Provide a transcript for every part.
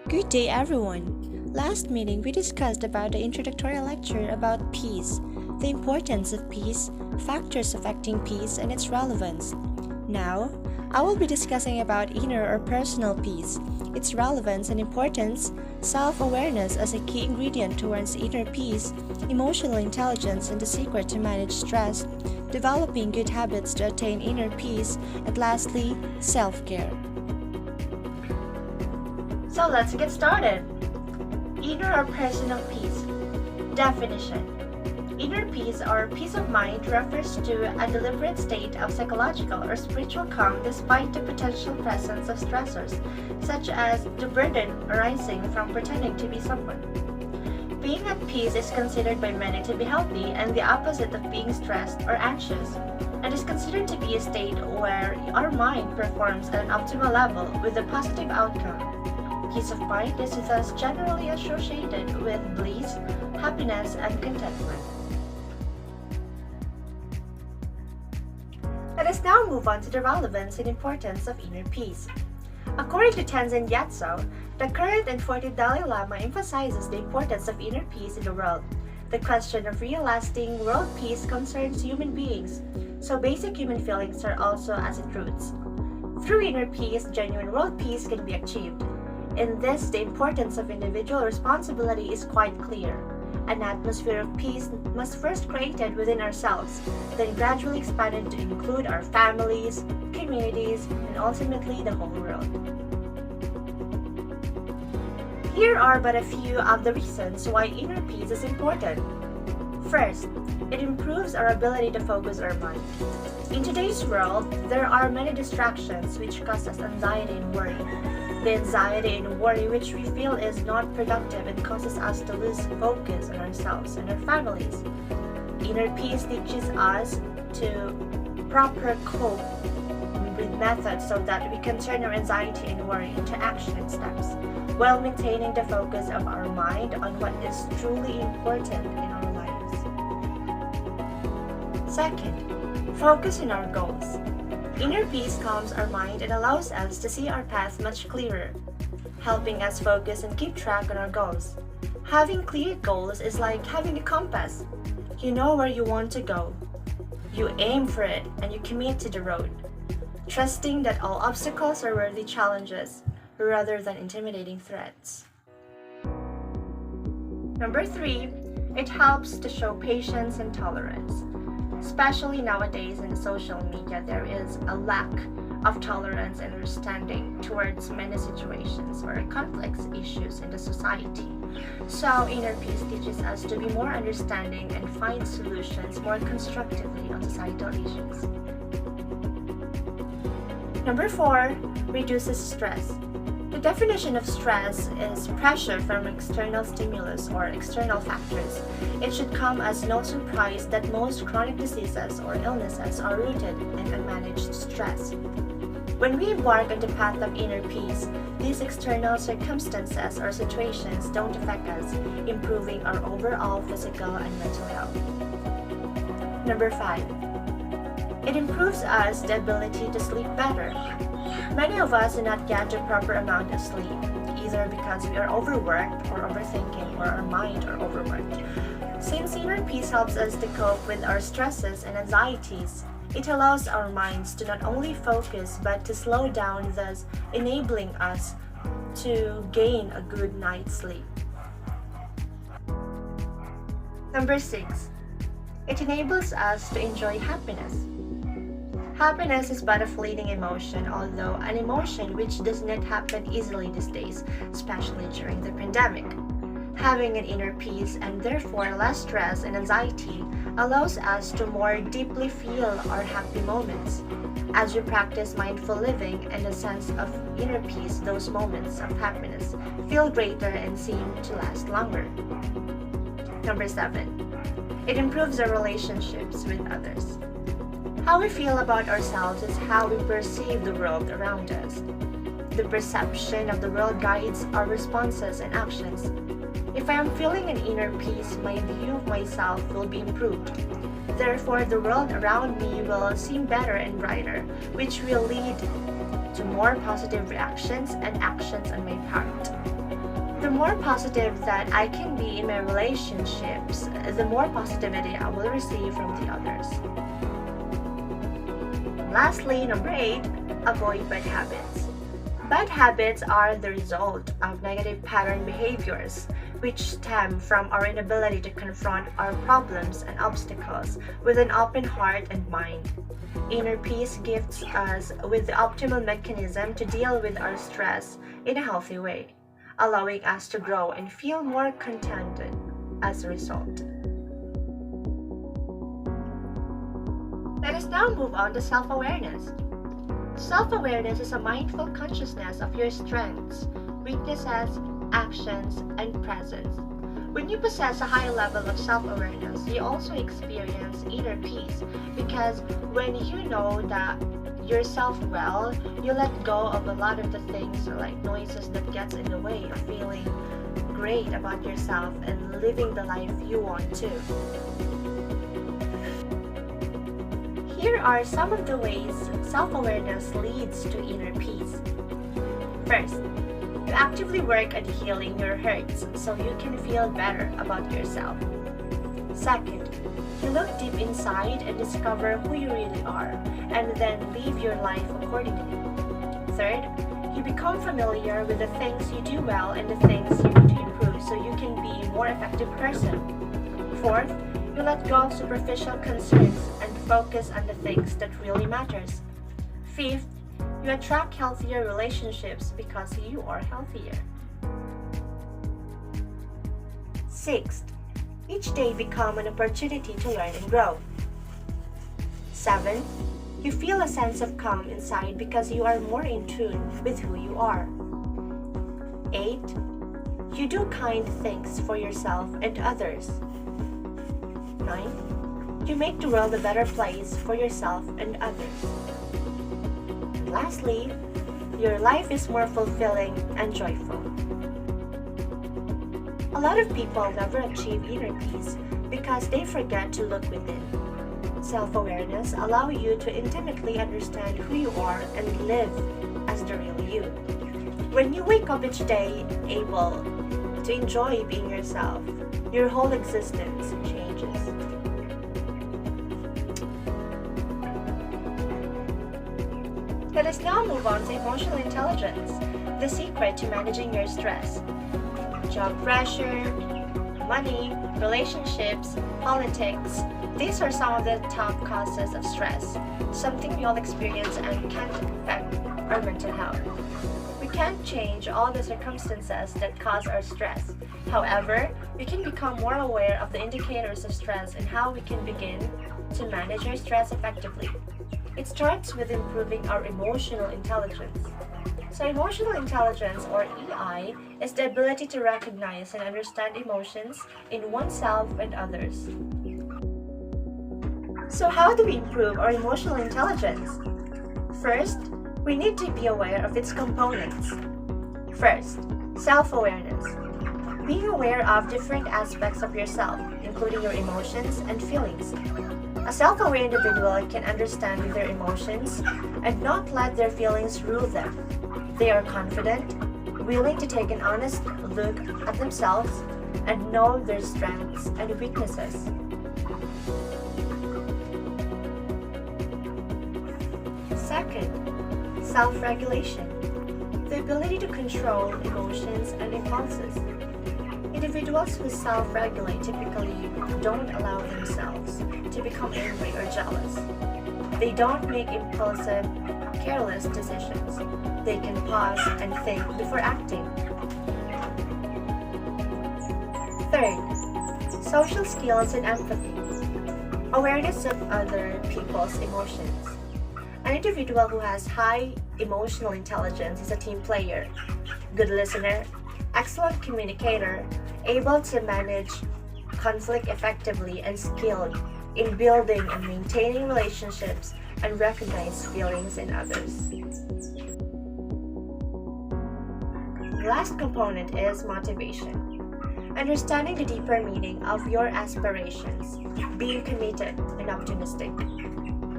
Good day, everyone. Last meeting, we discussed about the introductory lecture about peace, the importance of peace, factors affecting peace, and its relevance. Now, I will be discussing about inner or personal peace, its relevance and importance, self-awareness as a key ingredient towards inner peace, emotional intelligence and the secret to manage stress, developing good habits to attain inner peace, and lastly, self-care. So let's get started. Inner or personal peace. Definition. Inner peace or peace of mind refers to a deliberate state of psychological or spiritual calm despite the potential presence of stressors, such as the burden arising from pretending to be someone. Being at peace is considered by many to be healthy and the opposite of being stressed or anxious, and is considered to be a state where our mind performs at an optimal level with a positive outcome. Peace of mind is thus generally associated with bliss, happiness, and contentment. Let us now move on to the relevance and importance of inner peace. According to Tenzin Gyatso, the current and 40th Dalai Lama emphasizes the importance of inner peace in the world. The question of real lasting world peace concerns human beings, so basic human feelings are also as it roots. Through inner peace, genuine world peace can be achieved. In this, the importance of individual responsibility is quite clear. An atmosphere of peace must first created within ourselves, then gradually expanded to include our families, communities, and ultimately the whole world. Here are but a few of the reasons why inner peace is important. First, it improves our ability to focus our mind. In today's world, there are many distractions which cause us anxiety and worry. The anxiety and worry which we feel is not productive and causes us to lose focus on ourselves and our families. Inner peace teaches us to proper cope with methods so that we can turn our anxiety and worry into action steps while maintaining the focus of our mind on what is truly important in our lives. Second, focus on our goals. Inner peace calms our mind and allows us to see our path much clearer, helping us focus and keep track on our goals. Having clear goals is like having a compass. You know where you want to go. You aim for it and you commit to the road, trusting that all obstacles are worthy challenges rather than intimidating threats. Number 3, it helps to show patience and tolerance. Especially nowadays in social media, there is a lack of tolerance and understanding towards many situations or complex issues in the society. So inner peace teaches us to be more understanding and find solutions more constructively on societal issues. Number 4, reduces stress. The definition of stress is pressure from external stimulus or external factors. It should come as no surprise that most chronic diseases or illnesses are rooted in unmanaged stress. When we embark on the path of inner peace, these external circumstances or situations don't affect us, improving our overall physical and mental health. Number 5. It improves us the ability to sleep better. Many of us do not get the proper amount of sleep, either because we are overworked or overthinking or our mind are overworked. Since inner peace helps us to cope with our stresses and anxieties, it allows our minds to not only focus but to slow down, thus enabling us to gain a good night's sleep. Number 6. It enables us to enjoy happiness. Happiness is but a fleeting emotion, although an emotion which does not happen easily these days, especially during the pandemic. Having an inner peace and therefore less stress and anxiety allows us to more deeply feel our happy moments. As we practice mindful living and a sense of inner peace, those moments of happiness feel greater and seem to last longer. Number 7. It improves our relationships with others. How we feel about ourselves is how we perceive the world around us. The perception of the world guides our responses and actions. If I am feeling an inner peace, my view of myself will be improved. Therefore, the world around me will seem better and brighter, which will lead to more positive reactions and actions on my part. more positive that I can be in my relationships, the more positivity I will receive from the others. Lastly, number 8, avoid bad habits. Bad habits are the result of negative pattern behaviors, which stem from our inability to confront our problems and obstacles with an open heart and mind. Inner peace gives us with the optimal mechanism to deal with our stress in a healthy way, allowing us to grow and feel more contented as a result. Let us now move on to self-awareness. Self-awareness is a mindful consciousness of your strengths, weaknesses, actions, and presence. When you possess a high level of self-awareness, you also experience inner peace, because when you know that yourself well, you let go of a lot of the things like noises that gets in the way of feeling great about yourself and living the life you want to. Here are some of the ways self-awareness leads to inner peace. First, you actively work at healing your hurts so you can feel better about yourself. Second, you look deep inside and discover who you really are, and then live your life accordingly. Third, you become familiar with the things you do well and the things you need to improve so you can be a more effective person. Fourth, you let go of superficial concerns and focus on the things that really matters. Fifth, you attract healthier relationships because you are healthier. Sixth, each day become an opportunity to learn and grow. 7. You feel a sense of calm inside because you are more in tune with who you are. 8. You do kind things for yourself and others. 9. You make the world a better place for yourself and others. And lastly, your life is more fulfilling and joyful. A lot of people never achieve inner peace because they forget to look within. Self-awareness allows you to intimately understand who you are and live as the real you. When you wake up each day able to enjoy being yourself, your whole existence changes. Let us now move on to emotional intelligence, the secret to managing your stress. Job pressure, money, relationships, politics, these are some of the top causes of stress, something we all experience and can affect our mental health. We can't change all the circumstances that cause our stress. However, we can become more aware of the indicators of stress and how we can begin to manage our stress effectively. It starts with improving our emotional intelligence. So emotional intelligence, or EI, is the ability to recognize and understand emotions in oneself and others. So how do we improve our emotional intelligence? First, we need to be aware of its components. First, self-awareness. Being aware of different aspects of yourself, including your emotions and feelings. A self-aware individual can understand their emotions and not let their feelings rule them. They are confident, willing to take an honest look at themselves, and know their strengths and weaknesses. Second, self-regulation. The ability to control emotions and impulses. Individuals who self-regulate typically don't allow themselves to become angry or jealous. They don't make impulsive, careless decisions. They can pause and think before acting. Third, social skills and empathy. Awareness of other people's emotions. An individual who has high emotional intelligence is a team player, good listener, excellent communicator, able to manage conflict effectively, and skilled in building and maintaining relationships and recognize feelings in others. The last component is motivation. Understanding the deeper meaning of your aspirations, being committed and optimistic.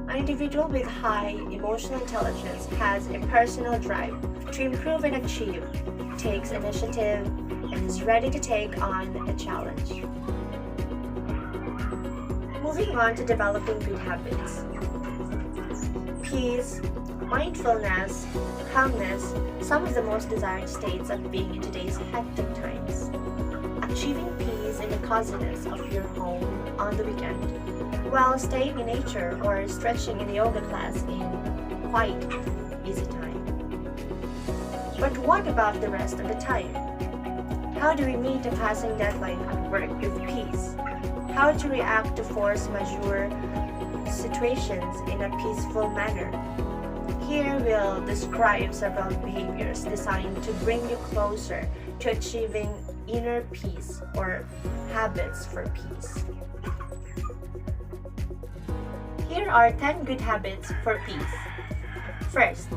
An individual with high emotional intelligence has a personal drive to improve and achieve, takes initiative, and is ready to take on a challenge. Moving on to developing good habits. Peace, mindfulness, calmness, some of the most desired states of being in today's hectic times. Achieving peace in the coziness of your home on the weekend, while staying in nature or stretching in a yoga class in quite easy time. But what about the rest of the time? How do we meet a passing deadline at work with peace? How to react to force majeure situations in a peaceful manner? Here we'll describe several behaviors designed to bring you closer to achieving inner peace or habits for peace. Here are 10 good habits for peace. First,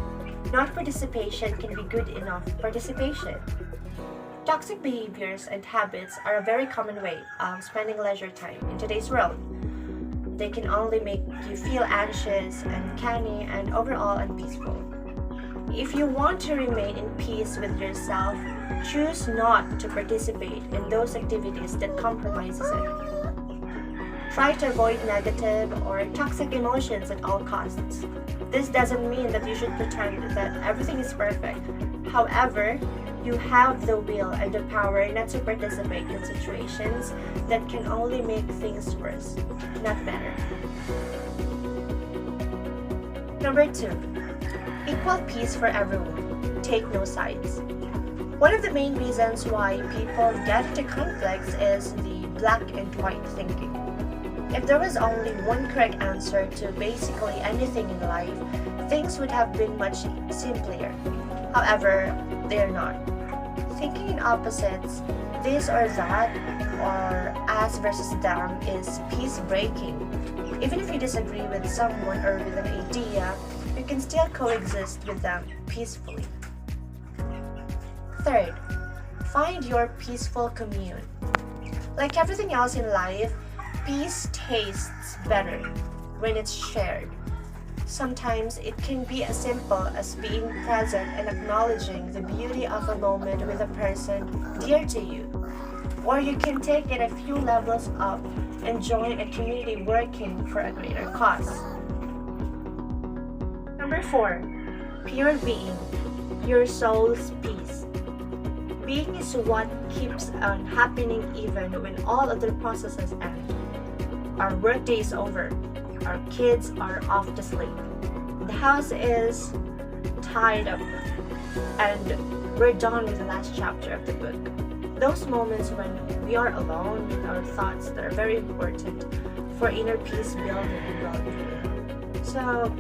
non-participation can be good enough participation. Toxic behaviors and habits are a very common way of spending leisure time in today's world. They can only make you feel anxious, uncanny, and overall unpeaceful. If you want to remain in peace with yourself, choose not to participate in those activities that compromises it. Try to avoid negative or toxic emotions at all costs. This doesn't mean that you should pretend that everything is perfect. However, you have the will and the power not to participate in situations that can only make things worse, not better. Number 2. Equal peace for everyone. Take no sides. One of the main reasons why people get into conflicts is the black and white thinking. If there was only one correct answer to basically anything in life, things would have been much simpler. However, they're not. Thinking in opposites, this or that, or us versus them, is peace breaking. Even if you disagree with someone or with an idea, you can still coexist with them peacefully. Third, find your peaceful commune. Like everything else in life, peace tastes better when it's shared. Sometimes it can be as simple as being present and acknowledging the beauty of a moment with a person dear to you. Or you can take it a few levels up and join a community working for a greater cause. Number 4. Pure being. Your soul's peace. Being is what keeps on happening even when all other processes end. Our workday is over. Our kids are off to sleep. The house is tied up. And we're done with the last chapter of the book. Those moments when we are alone with our thoughts that are very important for inner peace building and well-being. So,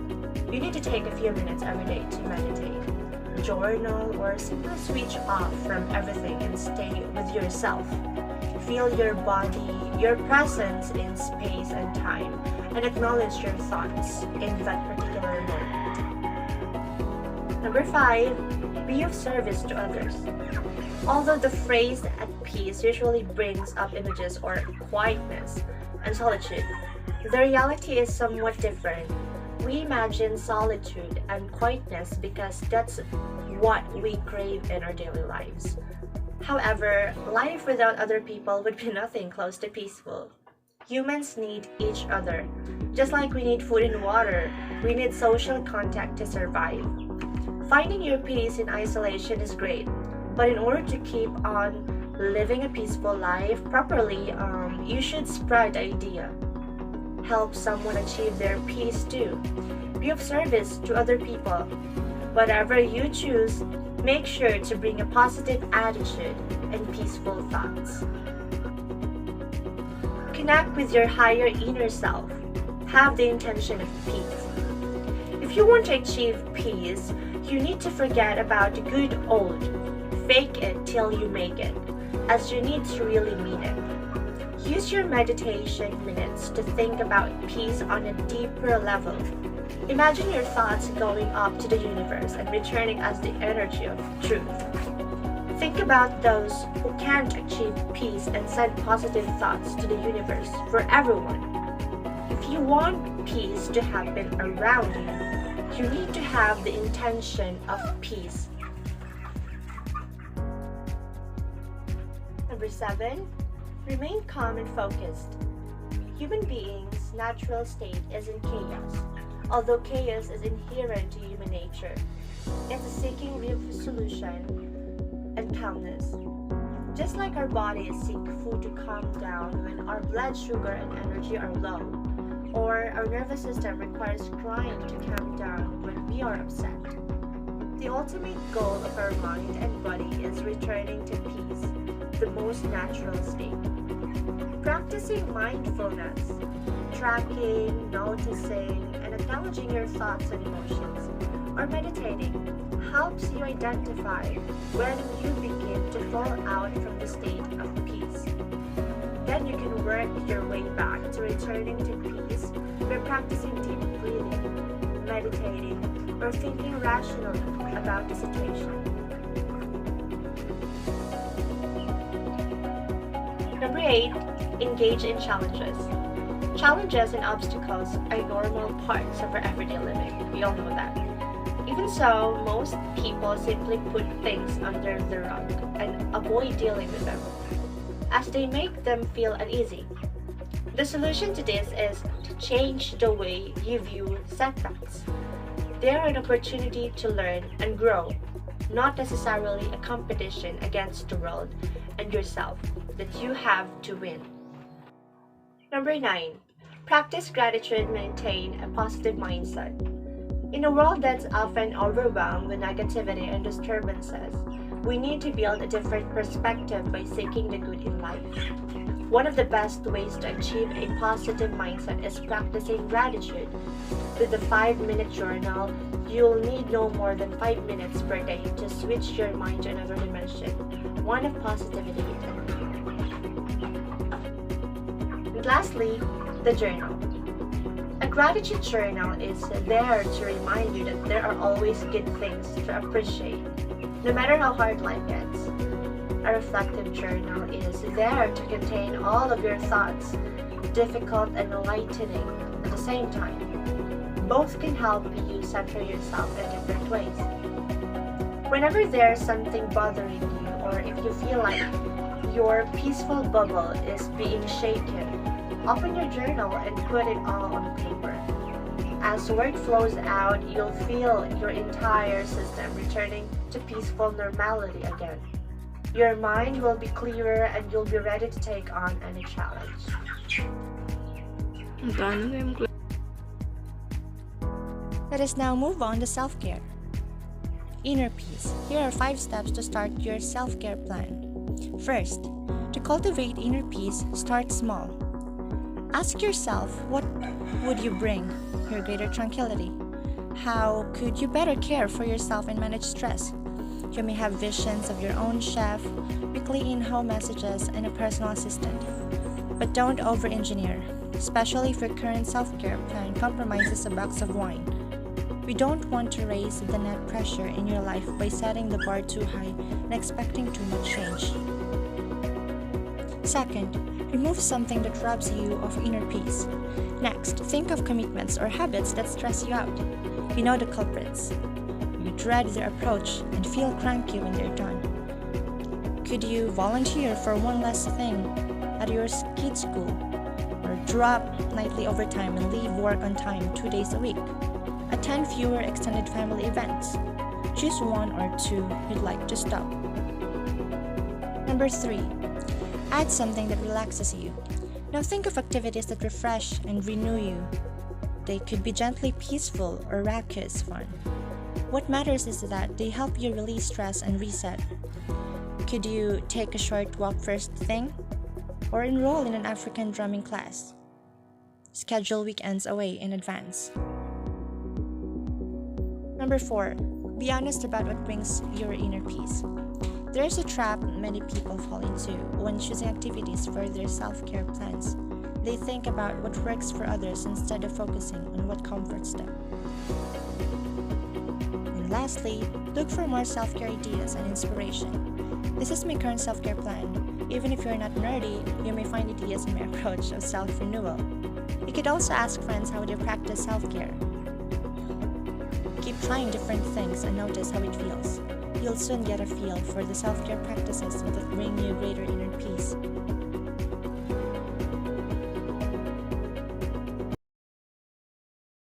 you need to take a few minutes every day to meditate, journal, or simply switch off from everything and stay with yourself. Feel your body, your presence in space and time, and acknowledge your thoughts in that particular moment. Number 5, be of service to others. Although the phrase at peace usually brings up images or quietness and solitude, the reality is somewhat different. We imagine solitude and quietness because that's what we crave in our daily lives. However, life without other people would be nothing close to peaceful. Humans need each other. Just like we need food and water, we need social contact to survive. Finding your peace in isolation is great, but in order to keep on living a peaceful life properly, you should spread the idea. Help someone achieve their peace too. Be of service to other people. Whatever you choose, make sure to bring a positive attitude and peaceful thoughts. Connect with your higher inner self. Have the intention of peace. If you want to achieve peace, you need to forget about the good old fake it till you make it, as you need to really mean it. Use your meditation minutes to think about peace on a deeper level. Imagine your thoughts going up to the universe and returning as the energy of truth. Think about those who can't achieve peace and send positive thoughts to the universe for everyone. If you want peace to happen around you, you need to have the intention of peace. Number 7, remain calm and focused. Human beings' natural state is in chaos. Although chaos is inherent to human nature, it's seeking resolution and calmness. Just like our bodies seek food to calm down when our blood sugar and energy are low, or our nervous system requires crying to calm down when we are upset. The ultimate goal of our mind and body is returning to peace, the most natural state. Practicing mindfulness, tracking, noticing, and acknowledging your thoughts and emotions, or meditating helps you identify when you begin to fall out from the state of peace. Then you can work your way back to returning to peace by practicing deep breathing, meditating, or thinking rationally about the situation. Number 8, engage in challenges. Challenges and obstacles are normal parts of our everyday living. We all know that. Even so, most people simply put things under the rug and avoid dealing with them, as they make them feel uneasy. The solution to this is to change the way you view setbacks. They are an opportunity to learn and grow, not necessarily a competition against the world and yourself that you have to win. Number 9, practice gratitude and maintain a positive mindset. In a world that's often overwhelmed with negativity and disturbances, we need to build a different perspective by seeking the good in life. One of the best ways to achieve a positive mindset is practicing gratitude. With the 5-minute journal, you'll need no more than 5 minutes per day to switch your mind to another dimension, one of positivity and peace. And lastly, the journal. A gratitude journal is there to remind you that there are always good things to appreciate, no matter how hard life gets. A reflective journal is there to contain all of your thoughts, difficult and enlightening at the same time. Both can help you center yourself in different ways. Whenever there's something bothering you, or if you feel like your peaceful bubble is being shaken, open your journal and put it all on paper. As work flows out, you'll feel your entire system returning to peaceful normality again. Your mind will be clearer and you'll be ready to take on any challenge. Let us now move on to self-care. Inner peace. Here are 5 steps to start your self-care plan. First, to cultivate inner peace, start small. Ask yourself, what would you bring your greater tranquility? How could you better care for yourself and manage stress? You may have visions of your own chef, weekly in-home messages, and a personal assistant. But don't over-engineer, especially if your current self-care plan compromises a box of wine. We don't want to raise the net pressure in your life by setting the bar too high and expecting too much change. Second, remove something that robs you of inner peace. Next, think of commitments or habits that stress you out. You know the culprits. You dread their approach and feel cranky when they're done. Could you volunteer for one less thing at your kids' school? Or drop nightly overtime and leave work on time 2 days a week? Attend fewer extended family events. Choose 1 or 2 you'd like to stop. Number 3. Add something that relaxes you. Now think of activities that refresh and renew you. They could be gently peaceful or raucous fun. What matters is that they help you release stress and reset. Could you take a short walk first thing? Or enroll in an African drumming class? Schedule weekends away in advance. Number 4. Be honest about what brings your inner peace. There's a trap many people fall into when choosing activities for their self-care plans. They think about what works for others instead of focusing on what comforts them. And lastly, look for more self-care ideas and inspiration. This is my current self-care plan. Even if you're not nerdy, you may find ideas in my approach of self-renewal. You could also ask friends how they practice self-care. Keep trying different things and notice how it feels. You'll soon get a feel for the self-care practices that bring you greater